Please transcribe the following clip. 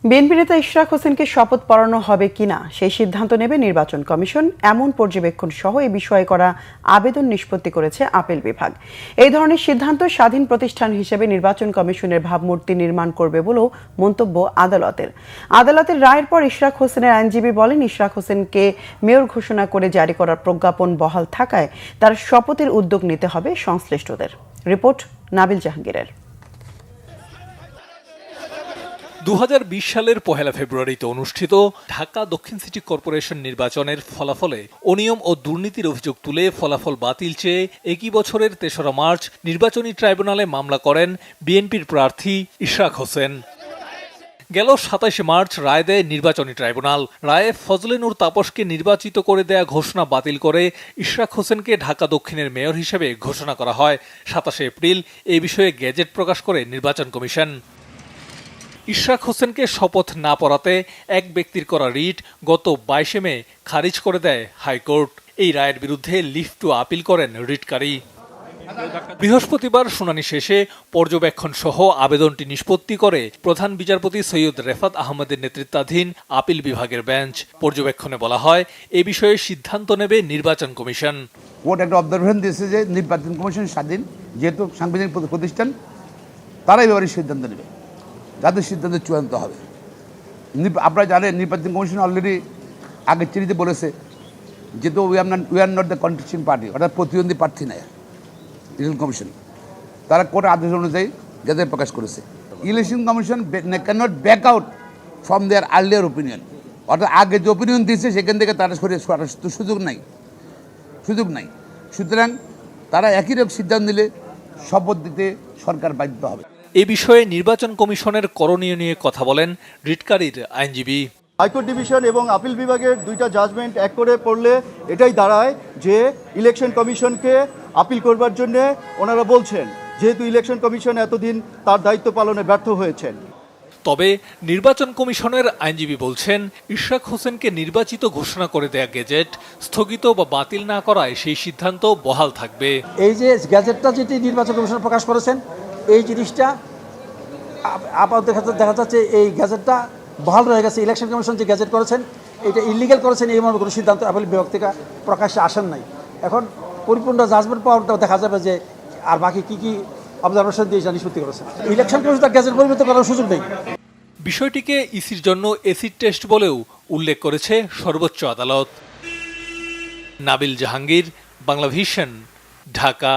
BNP নেতা ইশরাক হোসেনকে শপথ পড়ানো হবে কিনা সেই সিদ্ধান্ত নেবে নির্বাচন কমিশন, এমন পর্যবেক্ষণ সহ এ বিষয়ে করা আবেদন নিষ্পত্তি করেছে আপিল বিভাগ। এই ধরনের সিদ্ধান্ত স্বাধীন প্রতিষ্ঠান হিসেবে নির্বাচন কমিশনের ভাবমূর্তি নির্মাণ করবে বলেও মন্তব্য আদালতের রায়ের পর ইশরাক হোসেনের আইনজীবী বলেন, ইশরাক হোসেনকে মেয়র ঘোষণা করে জারি করার প্রজ্ঞাপন বহাল থাকায় তার শপথের উদ্যোগ নিতে হবে সংশ্লিষ্টদের। রিপোর্ট নাবিল জাহাঙ্গীরের। 2020 সালের 1 ফেব্রুয়ারিতে অনুষ্ঠিত ঢাকা দক্ষিণ সিটি কর্পোরেশন নির্বাচনের ফলাফলে অনিয়ম ও দুর্নীতির অভিযোগ তুলে ফলাফল বাতিল চেয়ে একই বছরের 3রা মার্চ নির্বাচনী ট্রাইব্যুনালে মামলা করেন বিএনপির প্রার্থী ইশরাক হোসেন। গেল 27 মার্চ রায় দেয় নির্বাচনী ট্রাইব্যুনাল। রায়ে ফজলে নূর তাপসকে নির্বাচিত করে দেয়া ঘোষণা বাতিল করে ইশরাক হোসেনকে ঢাকা দক্ষিণের মেয়র হিসেবে ঘোষণা করা হয়। 27 এপ্রিল এই বিষয়ে গেজেট প্রকাশ করে নির্বাচন কমিশন। ইশরাক হোসেনকে শপথ না পড়াতে এক ব্যক্তির করা রিট গত 22 মে খারিজ করে দেয় হাইকোর্ট। এই রায়ের বিরুদ্ধে লিভ টু আপিল করেন রিটকারী। বৃহস্পতিবার শুনানি শেষে পর্যবেক্ষণ সহ আবেদনটি নিষ্পত্তি করে প্রধান বিচারপতি সৈয়দ রেফাত আহমেদের নেতৃত্বাধীন আপিল বিভাগের বেঞ্চ। পর্যবেক্ষণে বলা হয়, এ বিষয়ে সিদ্ধান্ত নেবে নির্বাচন কমিশন। কোর্ট একটা অবজারভেশন দিয়েছে যে নির্বাচন কমিশন স্বাধীন, যেহেতু সাংবিধানিক প্রতিষ্ঠান, তারাই ব্যাপারে সিদ্ধান্ত নেবে, যাদের সিদ্ধান্ত চূড়ান্ত হবে। আপনারা জানেন, নির্বাচন কমিশন অলরেডি আগের চিঠিতে বলেছে, যেহেতু we are not the contesting party, অর্থাৎ প্রতিদ্বন্দ্বী প্রার্থী নেয় ইলেকশন কমিশন, তারা কোর্টের আদেশ অনুযায়ী গেজেট প্রকাশ করেছে। Election commission can not back out from their earlier opinion, অর্থাৎ আগে যে ওপিনিয়ন দিয়েছে সেখান থেকে তারা সরিয়ে সুযোগ নাই। সুতরাং তারা একই রকম সিদ্ধান্ত নিলে শপথ দিতে সরকার বাধ্য হবে। এ বিষয়ে নির্বাচন কমিশনের করণীয় নিয়ে কথা বলেন রিটকারীর আইনজীবী। হাইকোর্ট ডিভিশন এবং আপিল বিভাগের দুইটা জাজমেন্ট এক করে পড়লে এটাই দাঁড়ায় যে ইলেকশন কমিশনকে আপিল করবার জন্য ওনারা বলছেন, যেহেতু ইলেকশন কমিশন এতদিন তার দায়িত্ব পালনে ব্যর্থ হয়েছেন। তবে নির্বাচন কমিশনের আইনজীবী বলছেন, ইশরাক হোসেনকে নির্বাচিত ঘোষণা করে দেয়া গেজেট স্থগিত বা বাতিল না করায় সেই সিদ্ধান্ত বহাল থাকবে। এই যে গেজেটটা যেটি নির্বাচন কমিশন প্রকাশ করেছেন, এই জিনিসটা আপাতত দেখা যাচ্ছে এই গেজেটটা বহাল রয়ে গেছে। ইলেকশন কমিশন যে গেজেট করেছেন এটা ইলিগাল করেছেন, এই মর্মে কোনো সিদ্ধান্ত আপিল বিভাগ থেকে প্রকাশ্যে আসেন নাই। এখন পরিপূর্ণ জাজমেন্ট পাওয়ারটাও দেখা যাবে যে আর বাকি কি অবজারভেশন দিয়ে নিষ্পত্তি করেছেন। ইলেকশন কমিশন তার গেজেট পরিবর্তন করার সুযোগ নেই। বিষয়টিকে ইসির জন্য এসিড টেস্ট বলেও উল্লেখ করেছে সর্বোচ্চ আদালত। নাবিল জাহাঙ্গীর, বাংলাভিশন, ঢাকা।